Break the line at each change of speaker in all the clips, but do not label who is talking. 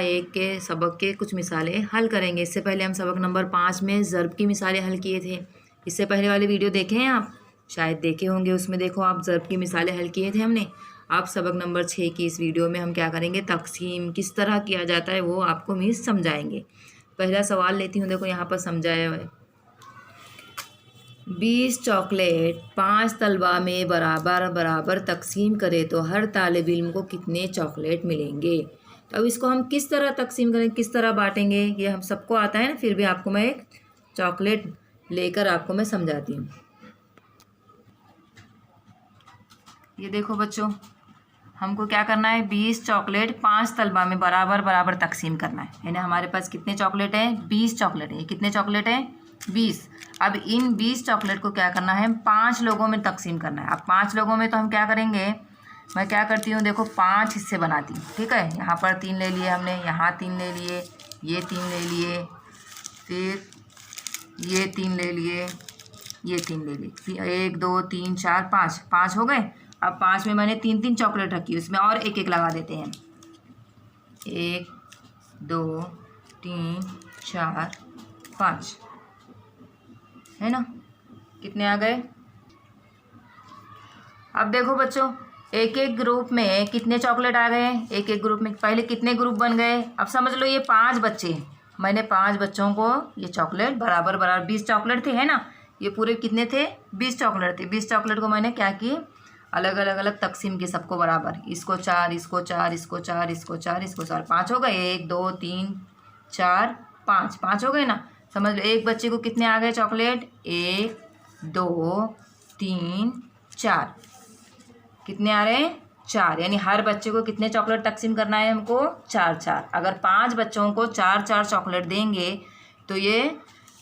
1 के सबक के कुछ मिसालें हल करेंगे। इससे पहले हम सबक नंबर 5 में ज़र्ब की मिसालें हल किए थे। इससे पहले वाली वीडियो देखे हैं आप, शायद देखे होंगे। उसमें देखो आप ज़र्ब की मिसालें हल किए थे हमने। अब सबक नंबर 6 की इस वीडियो में हम क्या करेंगे, तक़सीम किस तरह किया जाता है वो आपको मिस समझाएंगे। पहला सवाल लेती हूँ, देखो यहाँ पर समझाया हुआ है। 20 चॉकलेट 5 तलबा में बराबर बराबर तकसीम करें तो हर तालिब इल्म को कितने चॉकलेट मिलेंगे। तो अब इसको हम किस तरह तकसीम करें, किस तरह बांटेंगे, ये हम सबको आता है ना, फिर भी आपको मैं एक चॉकलेट लेकर आपको मैं समझाती हूँ। ये देखो बच्चों, हमको क्या करना है, 20 चॉकलेट 5 तलबा में बराबर बराबर तकसीम करना है। यानी हमारे पास कितने चॉकलेट हैं, 20 चॉकलेट है। ये कितने चॉकलेट हैं, 20। अब इन 20 चॉकलेट को क्या करना है, 5 लोगों में तकसीम करना है। अब 5 लोगों में तो हम क्या करेंगे, मैं क्या करती हूँ, देखो 5 हिस्से बनाती हूँ। ठीक है, यहाँ पर 3 ले लिए हमने, यहाँ 3 ले लिए, ये 3 ले लिए, फिर ये 3 ले लिए, ये 3 ले लिए। 1 2 3 4 5 हो गए। अब 5 में मैंने 3 चॉकलेट रखी, उसमें और एक एक लगा देते हैं। 1 2 3 4 5 है ना, कितने आ गए। अब देखो बच्चों, एक एक ग्रुप में कितने चॉकलेट आ गए, एक एक ग्रुप में पहले कितने ग्रुप बन गए। अब समझ लो ये 5 बच्चे हैं, मैंने 5 बच्चों को ये चॉकलेट बराबर बराबर 20 चॉकलेट थे, है ना, ये पूरे कितने थे, 20 चॉकलेट थे। 20 चॉकलेट को मैंने क्या की, अलग अलग अलग तकसीम की, सबको बराबर, इसको 4 इसको 4 इसको 4 इसको 4 इसको 4, 5 हो गए। 1 2 3 4 5 हो गए ना। समझ लो एक बच्चे को कितने आ गए चॉकलेट, 1 2 3 4, कितने आ रहे हैं, 4। यानी हर बच्चे को कितने चॉकलेट तकसीम करना है हमको, 4 अगर 5 बच्चों को 4 चॉकलेट देंगे तो ये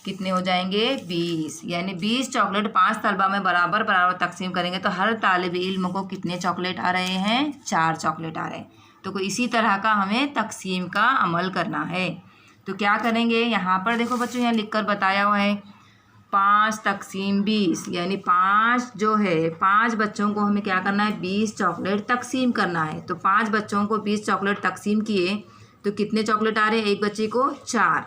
कितने हो जाएंगे, 20। यानी 20 चॉकलेट 5 तलबा में बराबर बराबर तकसीम करेंगे तो हर तालिब इल्म को कितने चॉकलेट आ रहे हैं, 4 चॉकलेट आ रहे हैं। तो कोई इसी तरह का हमें तकसीम का अमल करना है। तो क्या करेंगे, यहाँ पर देखो बच्चों, यहाँ लिख कर बताया हुआ है 5 तकसीम 20, यानी 5 जो है, 5 बच्चों को हमें क्या करना है, 20 चॉकलेट तकसीम करना है। तो 5 बच्चों को 20 चॉकलेट तकसीम किए तो कितने चॉकलेट आ रहे हैं, एक बच्चे को 4,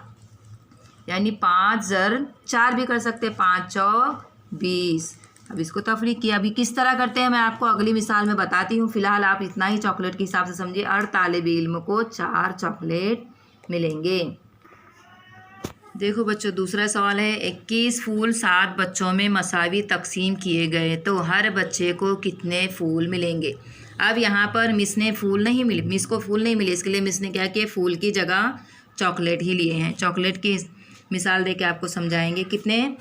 यानी 5 ज़र 4 भी कर सकते हैं, 5 चौक 20। अब इसको तफरीक किया, अभी किस तरह करते हैं मैं आपको अगली मिसाल में बताती हूँ। फिलहाल आप इतना ही चॉकलेट के हिसाब से समझिए, हर तालिब इल्म को 4 चॉकलेट मिलेंगे। देखो बच्चों, दूसरा सवाल है, 21 फूल 7 बच्चों में मसावी तकसीम किए गए तो हर बच्चे को कितने फूल मिलेंगे। अब यहाँ पर मिस ने फूल नहीं मिले, मिस को फूल नहीं मिले, इसके लिए मिस ने क्या किया, फूल की जगह चॉकलेट ही लिए हैं। चॉकलेट की मिसाल दे के आपको समझाएंगे। कितने,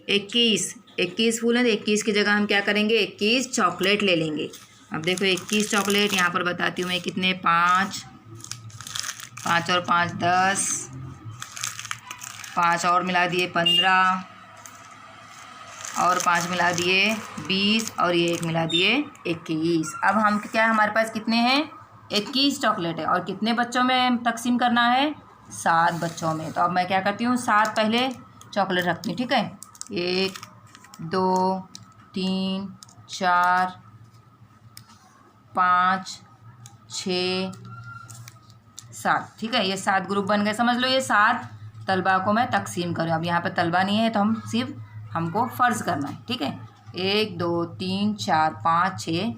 21 फूल हैं, तो 21 की जगह हम क्या करेंगे, 21 चॉकलेट ले लेंगे। अब देखो 21 चॉकलेट यहाँ पर बताती हूँ मैं कितने, 5 और 5 10, 5 और मिला दिए 15, और 5 मिला दिए 20, और ये 1 मिला दिए 21। अब हम क्या, हमारे पास कितने हैं, 21 चॉकलेट है, और कितने बच्चों में तकसीम करना है, 7 बच्चों में। तो अब मैं क्या करती हूँ, 7 पहले चॉकलेट रखती हूँ। ठीक है, 1 2 3 4 5 6 7, ठीक है, ये 7 ग्रुप बन गए। समझ लो ये 7 तलबा को मैं तकसीम करूँ। अब यहाँ पे तलबा नहीं है तो हम सिर्फ हमको फ़र्ज़ करना है। ठीक है, 1 2 3 4 5 6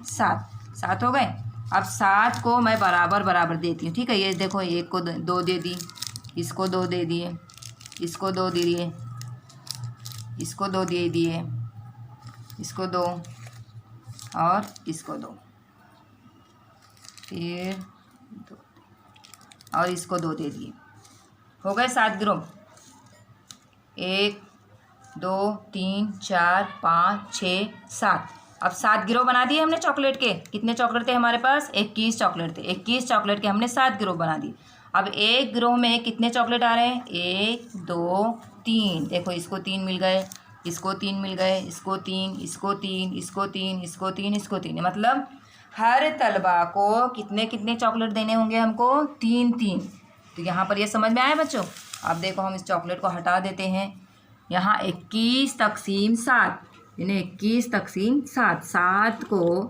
7 हो गए। अब 7 को मैं बराबर बराबर देती हूँ। ठीक है, ये देखो, 1 को 2 दे दी, इसको 2 दे दिए, इसको 2 दे दिए, इसको 2 दे दिए, इसको 2, और इसको 2, फिर 2, और इसको 2 दे दिए। हो गए 7 ग्रुप, 1 2 3 4 5 6 7। अब 7 गिरोह बना दिए हमने चॉकलेट के। कितने चॉकलेट थे हमारे पास, 21 चॉकलेट थे। 21 चॉकलेट के हमने 7 गिरोह बना दिए। अब एक गिरोह में कितने चॉकलेट आ रहे हैं, 1 2 3। देखो इसको 3 मिल गए, इसको 3 मिल गए, इसको 3, इसको 3, इसको 3, इसको 3, इसको 3। मतलब हर तलबा को कितने कितने चॉकलेट देने होंगे हमको, 3। तो यहाँ पर ये समझ में आया बच्चों। अब देखो हम इस चॉकलेट को हटा देते हैं। यहाँ 21 तकसीम 7, यानी 21 तकसीम 7,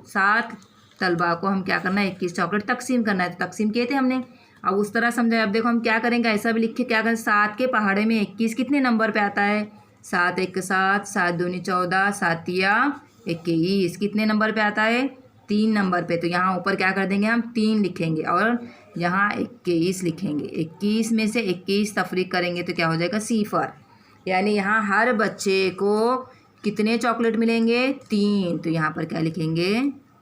7 तलबा को हम क्या करना है, 21 चॉकलेट तकसीम करना है। तो तकसीम किए थे हमने। अब उस तरह समझाए। अब देखो हम क्या करेंगे, ऐसा भी लिख के क्या करें, 7 के पहाड़े में 21 कितने नंबर पे आता है, 7 1 7, 7 2 14, 7 21 कितने नंबर पे आता है, 3 नंबर पे। तो यहाँ ऊपर क्या कर देंगे हम, 3 लिखेंगे और यहाँ 21 लिखेंगे। 21 में से 21 तफरीक करेंगे तो क्या हो जाएगा, सिफर। यानी यहाँ हर बच्चे को कितने चॉकलेट मिलेंगे, 3। तो यहाँ पर क्या लिखेंगे,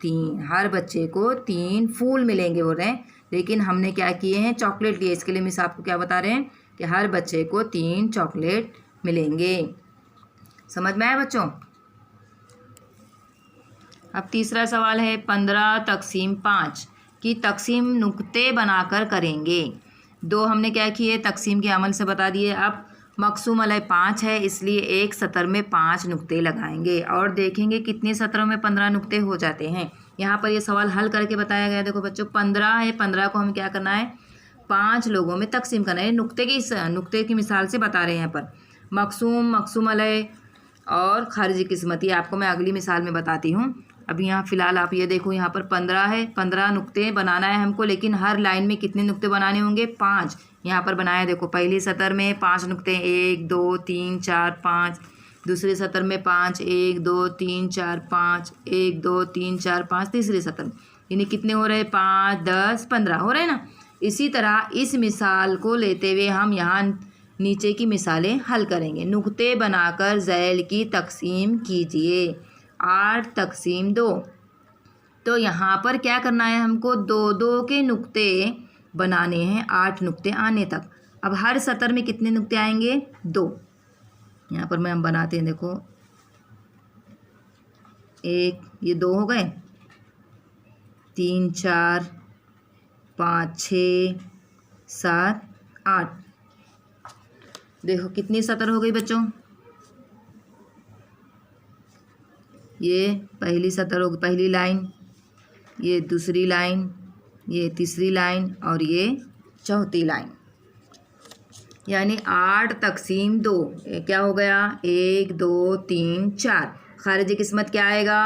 3। हर बच्चे को 3 फूल मिलेंगे बोल रहे हैं, लेकिन हमने क्या किए हैं, चॉकलेट लिए। इसके लिए मिस आपको क्या बता रहे हैं कि हर बच्चे को 3 चॉकलेट मिलेंगे। समझ में आया बच्चों। अब तीसरा सवाल है 15 तक़सीम 5 की तक़सीम नुक्ते बनाकर करेंगे। 2 हमने क्या किए, तक़सीम के अमल से बता दिए। अब मक़सूम अलैह 5 है, इसलिए एक सतर में 5 नुक्ते लगाएंगे और देखेंगे कितने सतरों में 15 नुक्ते हो जाते हैं। यहाँ पर ये सवाल हल करके बताया गया। देखो बच्चों 15 है, 15 को हमें क्या करना है, 5 लोगों में तक़सीम करना है। नुक्ते की मिसाल से बता रहे हैं यहाँ पर। मक़सूम अलैह और खारिजी किस्मत, ये आपको मैं अगली मिसाल में बताती हूँ। अभी यहाँ फ़िलहाल आप ये देखो, यहाँ पर 15 है, 15 नुक्ते बनाना है हमको, लेकिन हर लाइन में कितने नुक्ते बनाने होंगे, 5। यहाँ पर बनाया देखो, पहली सतर में 5 नुक्ते, 1 2 3 4 5। दूसरे सतर में 5, 1 2 3 4 5, 1 2 3 4 5। तीसरे सतर में यानी कितने हो रहे हैं, 5 10 15 हो रहे हैं ना। इसी तरह इस मिसाल को लेते हुए हम यहाँ नीचे की मिसालें हल करेंगे। नुक्ते बनाकर ज़ैल की तक़सीम कीजिए। 8 तक़सीम 2। तो यहाँ पर क्या करना है हमको, 2 के नुक्ते बनाने हैं 8 नुक्ते आने तक। अब हर सतर में कितने नुक्ते आएंगे, 2। यहाँ पर हम बनाते हैं, देखो 1, ये 2 हो गए, 3 4 5 6 7 8। देखो कितनी सतर हो गई बच्चों, ये पहली सतर हो गई, पहली लाइन, ये दूसरी लाइन, ये तीसरी लाइन और ये चौथी लाइन। यानी 8 तक़सीम 2 क्या हो गया, 1 2 3 4। खारिजी किस्मत क्या आएगा,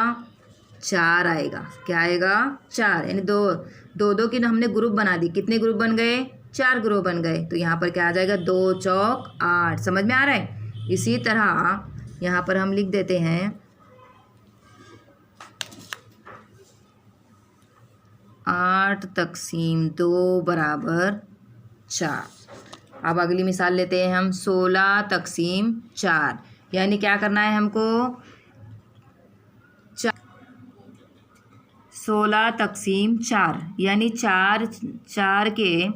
4 आएगा। क्या आएगा, 4। यानी 2 की हमने ग्रुप बना दी। कितने ग्रुप बन गए, 4 ग्रुप बन गए। तो यहाँ पर क्या आ जाएगा, 2 चौक 8। समझ में आ रहा है। इसी तरह यहाँ पर हम लिख देते हैं 8 तक़सीम 2 बराबर 4। अब अगली मिसाल लेते हैं हम 16 तक़सीम 4। यानी क्या करना है हमको, 16 तक़सीम 4 यानी 4 के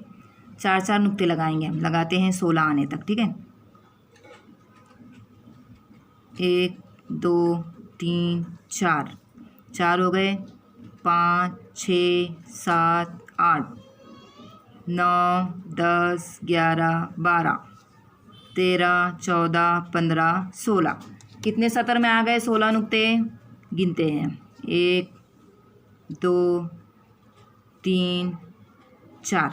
4 नुक्ते लगाएंगे हम। लगाते हैं 16 आने तक, ठीक है। 1 2 3 4 हो गए, 5 6 7 8 9 10 11 12 13 14 15 16। कितने सतर में आ गए, 16 नुक्ते। गिनते हैं, 1 2 3 4।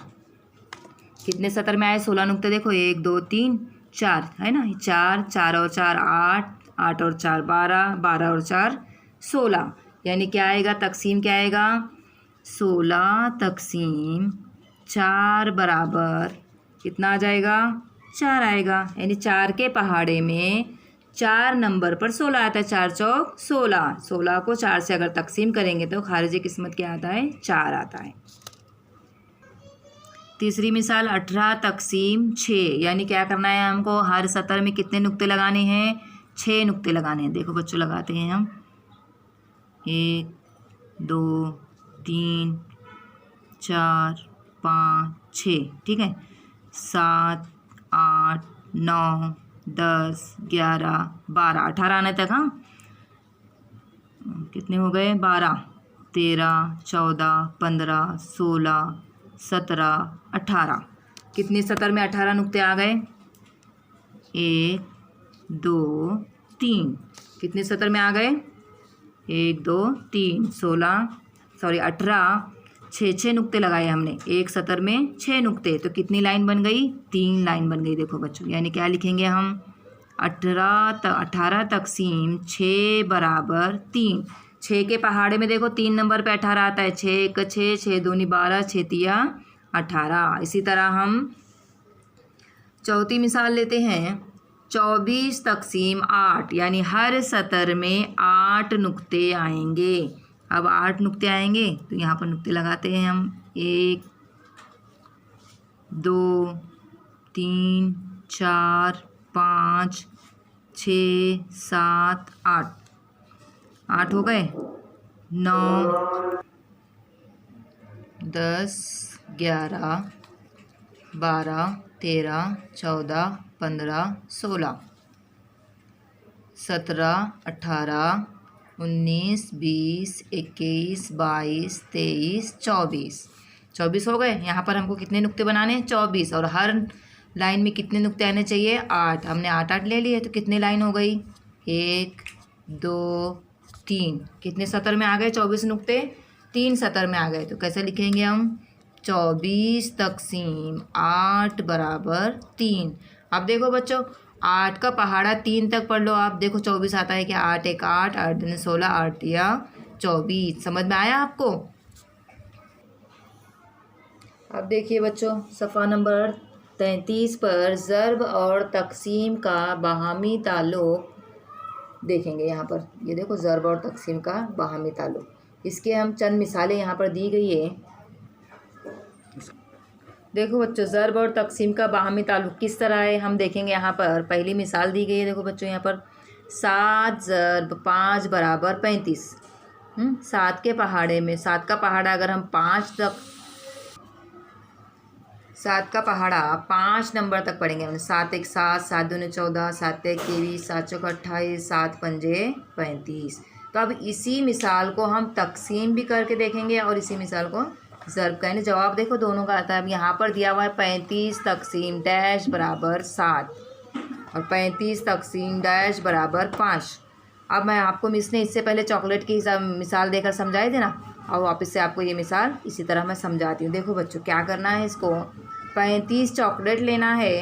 कितने सतर में आए, 16 नुक्ते। देखो 1 2 3 4 है ना, 4 4 और 4 8, 8 और 4 12, 12 और 4 16। यानी क्या आएगा, तक़सीम क्या आएगा, 16 तक़सीम 4 बराबर कितना आ जाएगा, 4 आएगा। यानी 4 के पहाड़े में 4 नंबर पर 16 आता है। 4 चौक 16। 16 को 4 से अगर तक़सीम करेंगे तो खारिजी किस्मत क्या आता है, 4 आता है। तीसरी मिसाल 18 तक़सीम 6। यानी क्या करना है हमको, हर सतर में कितने नुक्ते लगाने हैं, 6 नुक्ते लगाने हैं। देखो बच्चों लगाते हैं हम, 1 2 3 4 5 6, ठीक है। 7 8 9 10 11 12 18 आने तक। हाँ कितने हो गए, 12 13 14 15 16 17 18। कितने सतर में 18 नुक्ते आ गए, 1 2 3। कितने सतर में आ गए, 1 2 3 18। 6 नुक्ते लगाए हमने एक सतर में, 6 नुक्ते। तो कितनी लाइन बन गई, 3 लाइन बन गई। देखो बच्चों, यानी क्या लिखेंगे हम, 18 तक़सीम 6 बराबर 3। 6 के पहाड़े में देखो 3 नंबर पे 18 आता है। 6 1 6, 6 2 12, 6 3 18। इसी तरह हम चौथी मिसाल लेते हैं। 24 तक़सीम 8 यानी हर सतर में 8 नुक्ते आएंगे। अब 8 नुक्ते आएंगे तो यहाँ पर नुक्ते लगाते हैं हम। 1 2 3 4 5 6 7 8। 8 हो गए। 9 10 11 12 13 14 15 16 17 18 19 20 21 22 23 24। 24 हो गए। यहाँ पर हमको कितने नुक्ते बनाने हैं? 24। और हर लाइन में कितने नुक्ते आने चाहिए? 8। हमने 8 ले लिए तो कितनी लाइन हो गई? 1 2 3। कितने सतर में आ गए? 24 नुक्ते 3 सतर में आ गए। तो कैसे लिखेंगे हम? 24 तक़सीम 8 बराबर 3। अब देखो बच्चों, 8 का पहाड़ा 3 तक पढ़ लो आप। देखो 24 आता है क्या? 8 1 8 8 2 16 8 3 24। समझ में आया आपको? अब देखिए बच्चों, सफ़ा नंबर 33 पर ज़र्ब और तक़सीम का बाहमी ताल्लुक़ देखेंगे। यहाँ पर ये देखो, ज़र्ब और तक़सीम का बाहमी ताल्लुक़। इसके हम चंद मिसालें यहाँ पर दी गई है। देखो बच्चों, ज़र्ब और तक़सीम का बाहमी ताल्लुक़ किस तरह है हम देखेंगे। यहाँ पर पहली मिसाल दी गई है। देखो बच्चों, यहाँ पर 7 ज़र्ब 5 बराबर 35। 7 के पहाड़े में 7 का पहाड़ा अगर हम 5 तक 7 का पहाड़ा 5 नंबर तक पढ़ेंगे हम। 7 1 7 7 2 14 7 1 23 7 4 28 7 5 35। तो अब इसी मिसाल को हम तक़सीम भी करके देखेंगे और इसी मिसाल को ज़र्ब का। यानी जवाब देखो दोनों का आता है। अब यहाँ पर दिया हुआ है 35 तक़सीम डैश बराबर 7 और 35 तक़सीम डैश बराबर 5। अब मैं आपको मिस ने इससे पहले चॉकलेट की मिसाल देकर समझाई थी ना, और वापस से आपको ये मिसाल इसी तरह मैं समझाती हूँ। देखो बच्चों, क्या करना है, इसको 35 चॉकलेट लेना है।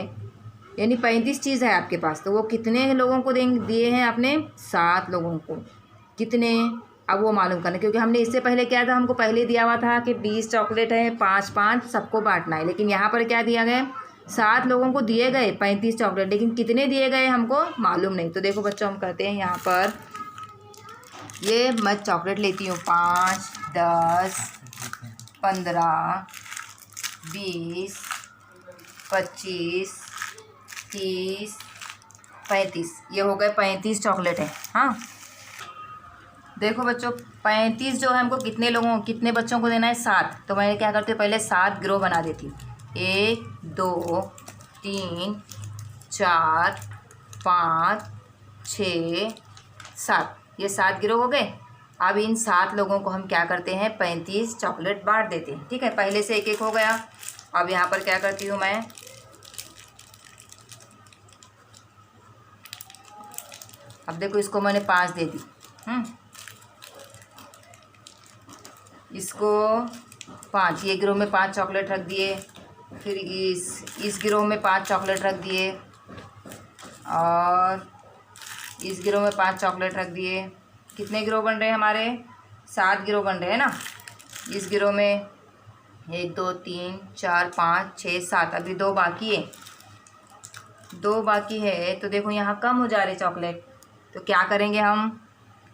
यानी 35 चीज़ है आपके पास, तो वो कितने लोगों को दिए हैं आपने? 7 लोगों को। कितने? अब वो मालूम करना, क्योंकि हमने इससे पहले क्या था, हमको पहले दिया हुआ था कि 20 चॉकलेट है, 5-5 सबको बांटना है। लेकिन यहाँ पर क्या दिया गया? 7 लोगों को दिए गए 35 चॉकलेट, लेकिन कितने दिए गए हमको मालूम नहीं। तो देखो बच्चों, हम करते हैं यहाँ पर, ये मैं चॉकलेट लेती हूँ 5 10 15 20 25 30 35। ये हो गए 35 चॉकलेट है। हाँ, देखो बच्चों, 35 जो है हमको कितने बच्चों को देना है? 7। तो मैं क्या करती हूँ, पहले 7 गिरोह बना देती हूँ। 1 2 3 4 5 6 7। ये 7 गिरोह हो गए। अब इन 7 लोगों को हम क्या करते हैं? 35 चॉकलेट बांट देते हैं। ठीक है, पहले से 1-1 हो गया। अब यहाँ पर क्या करती हूँ मैं, अब देखो इसको मैंने 5 दे दी। इसको 5, ये गिरोह में 5 चॉकलेट रख दिए। फिर इस गिरोह में 5 चॉकलेट रख दिए और इस गिरोह में 5 चॉकलेट रख दिए। कितने गिरोह बन रहे हैं हमारे? 7 गिरोह बन रहे हैं ना। इस गिरोह में 1 2 3 4 5 6 7। अभी 2 बाकी है, 2 बाकी है। तो देखो यहाँ कम हो जा रहे चॉकलेट, तो क्या करेंगे, हम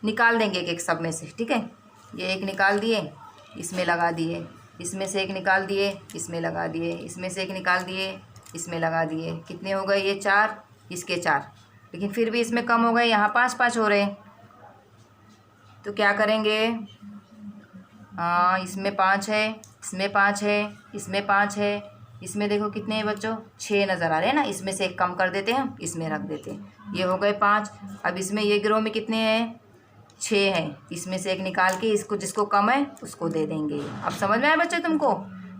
निकाल देंगे एक सब में से। ठीक है, ये 1 निकाल दिए, इसमें लगा दिए। इसमें से 1 निकाल दिए, इसमें लगा दिए। इसमें से 1 निकाल दिए, इसमें लगा दिए। कितने हो गए? ये 4, इसके 4। लेकिन फिर भी इसमें कम हो गए, यहाँ 5-5 हो रहे। तो क्या करेंगे, इसमें 5 है, इसमें 5 है, इसमें 5 है। इसमें देखो कितने हैं बच्चों? 6 नज़र आ रहे हैं ना। इसमें से 1 कम कर देते हैं, इसमें रख देते हैं। ये हो गए 5। अब इसमें ये गिरोह में कितने हैं? 6 हैं। इसमें से 1 निकाल के इसको, जिसको कम है उसको दे देंगे। अब समझ में आया बच्चों तुमको?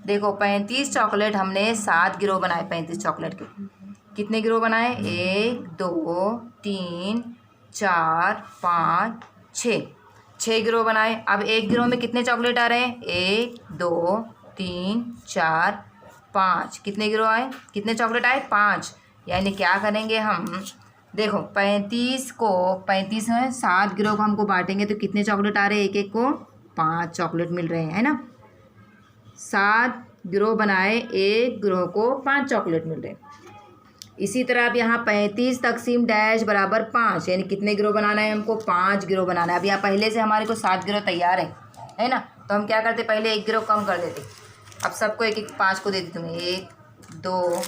देखो 35 चॉकलेट हमने 7 गिरोह बनाए। 35 चॉकलेट के कितने गिरोह बनाए? 1 2 3 4 5 6 गिरोह बनाए। अब एक गिरोह में कितने चॉकलेट आ रहे हैं? 1 2 3 4 5। कितने गिरोह आए? कितने चॉकलेट आए? 5। यानी क्या करेंगे हम, देखो 35 को 35 में 7 गिरोह को हमको बांटेंगे तो कितने चॉकलेट आ रहे हैं? 1-1 को 5 चॉकलेट मिल रहे हैं, है ना। 7 गिरोह बनाए, एक गिरोह को 5 चॉकलेट मिल रहे। इसी तरह अब यहाँ 35 तकसीम डैश बराबर 5, यानी कितने गिरोह बनाना है हमको? 5 गिरोह बनाना है। अब यहाँ पहले से हमारे को 7 गिरोह तैयार है ना। तो हम क्या करते, पहले एक गिरोह कम कर देते। अब सबको एक एक 5 को दे देती हूँ, 1 2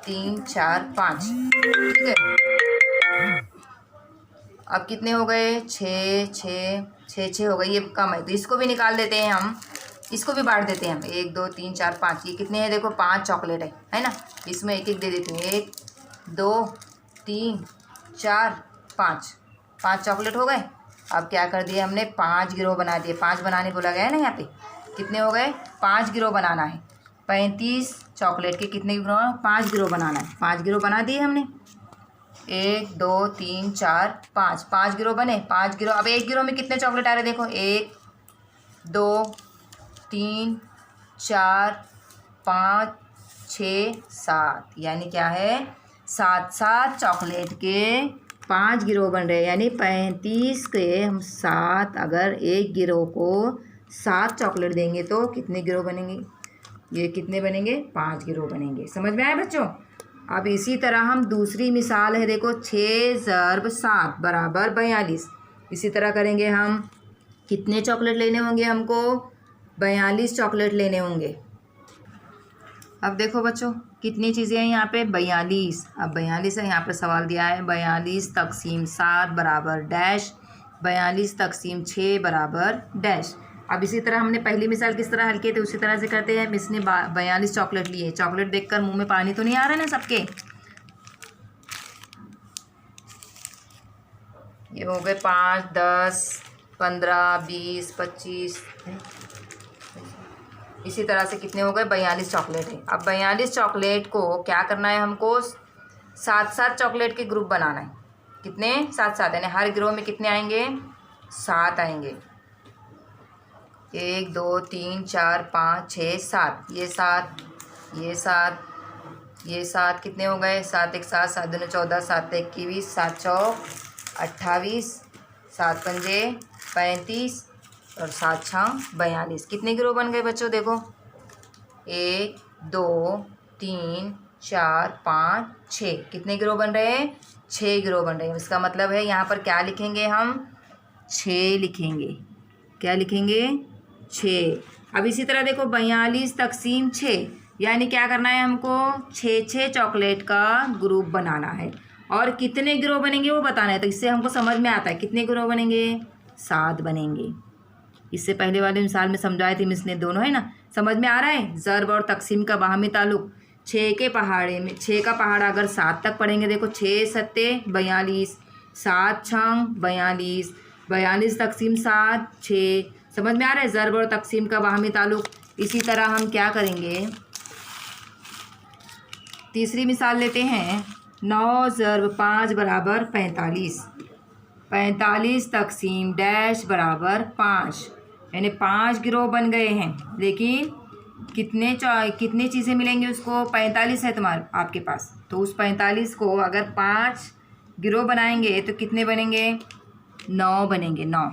3 4 5, ठीक है। अब कितने हो गए? 6 हो गए, ये कम है तो इसको भी निकाल देते हैं हम, इसको भी बांट देते हैं हम। 1 2 3 4 5, ये कितने हैं? देखो 5 चॉकलेट है ना। इसमें एक एक दे देती हूँ, 1 2 3 4 5 चॉकलेट हो गए। अब क्या कर दिया हमने? 5 गिरोह बना दिए। 5 बनाने बोला गया है ना यहाँ पे। कितने हो गए? 5 गिरोह बनाना है। 35 चॉकलेट के कितने गिरोह? 5 गिरोह बनाना है। 5 गिरोह बना दिए हमने। 1 2 3 4 5 गिरोह बने। 5 गिरोह, अब एक गिरोह में कितने चॉकलेट आ रहे? देखो 1 2 3 4 5 6 7, यानी क्या है? 7 चॉकलेट के 5 गिरोह बन रहे हैं, यानी 35 के हम 7, अगर एक गिरोह को 7 चॉकलेट देंगे तो कितने गिरोह बनेंगे? ये कितने बनेंगे? 5 गिरोह बनेंगे। समझ में आया बच्चों? अब इसी तरह हम दूसरी मिसाल है, देखो 6 ज़र्ब 7 बराबर 42। इसी तरह करेंगे हम। कितने चॉकलेट लेने होंगे हमको? 42 चॉकलेट लेने होंगे। अब देखो बच्चों कितनी चीज़ें हैं यहाँ पे? 42। अब 42 है, यहाँ पे सवाल दिया है 42 तकसीम 7 बराबर डैश, 42 तकसीम 6 बराबर डैश। अब इसी तरह हमने पहली मिसाल किस तरह हल किए थे उसी तरह से करते हैं। मिस ने 42 चॉकलेट लिए। चॉकलेट देखकर मुंह में पानी तो नहीं आ रहा है ना सबके? ये हो गए 5 10 15 20 25, इसी तरह से कितने हो गए? 42 चॉकलेट है। अब 42 चॉकलेट को क्या करना है हमको? 7 चॉकलेट के ग्रुप बनाना है। कितने? 7 यानी हर गिरोह में कितने आएंगे? 7 आएंगे। 1 2 3 4 5 6 7, ये 7 ये 7 ये 7, कितने हो गए? 7 1 7 7 2 14 7 1 21 7 चौक 28 7 पंजे 35 और 7 छः 42। कितने गिरोह बन गए बच्चों? देखो 1 2 3 4 5 6, कितने गिरोह बन रहे हैं? 6 गिरोह बन रहे हैं। इसका मतलब है यहाँ पर क्या लिखेंगे हम? 6 लिखेंगे। क्या लिखेंगे? 6। अब इसी तरह देखो 42 तकसीम 6, यानी क्या करना है हमको? 6 चॉकलेट का ग्रुप बनाना है। और कितने गिरोह बनेंगे वो बताना है। तो इससे हमको समझ में आता है कितने गिरोह बनेंगे? 7 बनेंगे। इससे पहले वाले मिसाल में समझाए थे मिस ने दोनों, है ना। समझ में आ रहा है? ज़र्ब और तकसीम का बाहमी ताल्लुक। 6 के पहाड़े में 6 का पहाड़ा अगर 7 तक पढ़ेंगे, देखो 6 सत्ते 42, 7 छंग 42, 42 तकसीम 7 6। समझ में आ रहा है ज़र्ब और तकसीम का बाहमी ताल्लुक। इसी तरह हम क्या करेंगे? तीसरी मिसाल लेते हैं। 9 ज़र्ब 5 बराबर 45, 45 तकसीम डैश बराबर 5, यानी 5 गिरोह बन गए हैं। लेकिन कितनी चीज़ें मिलेंगी उसको? 45 है तुम्हारे आपके पास, तो उस 45 को अगर 5 गिरोह बनाएंगे तो कितने बनेंगे? 9 बनेंगे। 9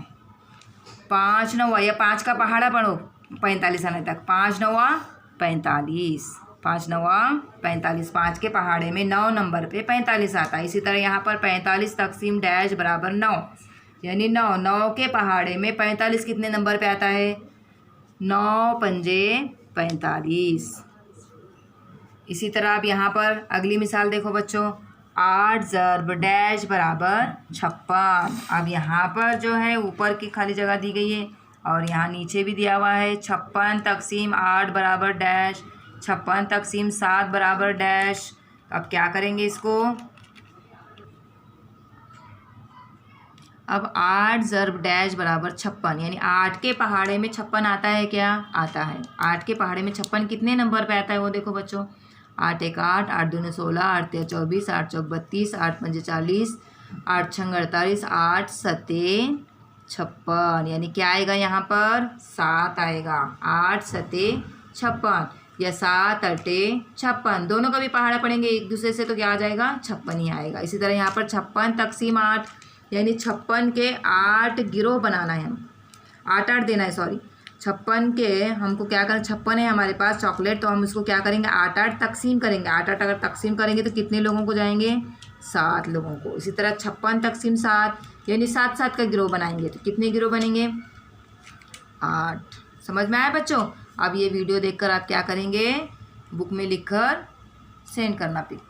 5 9 या 5 का पहाड़ा पढ़ो 45 आने तक। 5 9 45, 5 9 45, 5 के पहाड़े में 9 नंबर पे 45 आता है। इसी तरह यहाँ पर 45 तकसीम डैश बराबर 9, यानी 9 के पहाड़े में 45 कितने नंबर पे आता है? 9 पंजे 45। इसी तरह अब यहाँ पर अगली मिसाल देखो बच्चों। 8 ज़र्ब डैश बराबर 56। अब यहाँ पर जो है ऊपर की खाली जगह दी गई है और यहाँ नीचे भी दिया हुआ है। 56 तकसीम 8 बराबर डैश, 56 तकसीम 7 बराबर डैश। अब क्या करेंगे इसको? अब 8 ज़र्ब डैश बराबर 56, यानी 8 के पहाड़े में 56 आता है क्या? आता है। 8 के पहाड़े में 56 कितने नंबर पे आता है वो देखो बच्चों। 8 1 8, 8 2 16, 8 3 24, 8 4 32, 8 5 40, 8 6 48, 8 7 56, यानी क्या आएगा यहाँ पर? 7 आएगा। 8 7 56 या 7 8 56, दोनों का भी पहाड़ा पढ़ेंगे एक दूसरे से तो क्या आ जाएगा? 56 ही आएगा। इसी तरह यहाँ पर 56 तकसीम 8, यानी 56 के 8 गिरोह बनाना है हम। 8 8 देना है, सॉरी। 56 के हमको क्या करना, 56 है हमारे पास चॉकलेट, तो हम उसको क्या करेंगे, 8-8 तकसीम करेंगे। 8-8 अगर तकसीम करेंगे तो कितने लोगों को जाएंगे, 7 लोगों को। इसी तरह 56 तकसीम 7 यानी 7-7 का गिरोह बनाएंगे, तो कितने गिरोह बनेंगे, 8। समझ में आया बच्चों। अब ये वीडियो देखकर आप क्या करेंगे, बुक में लिखकर सेंड करना पिक।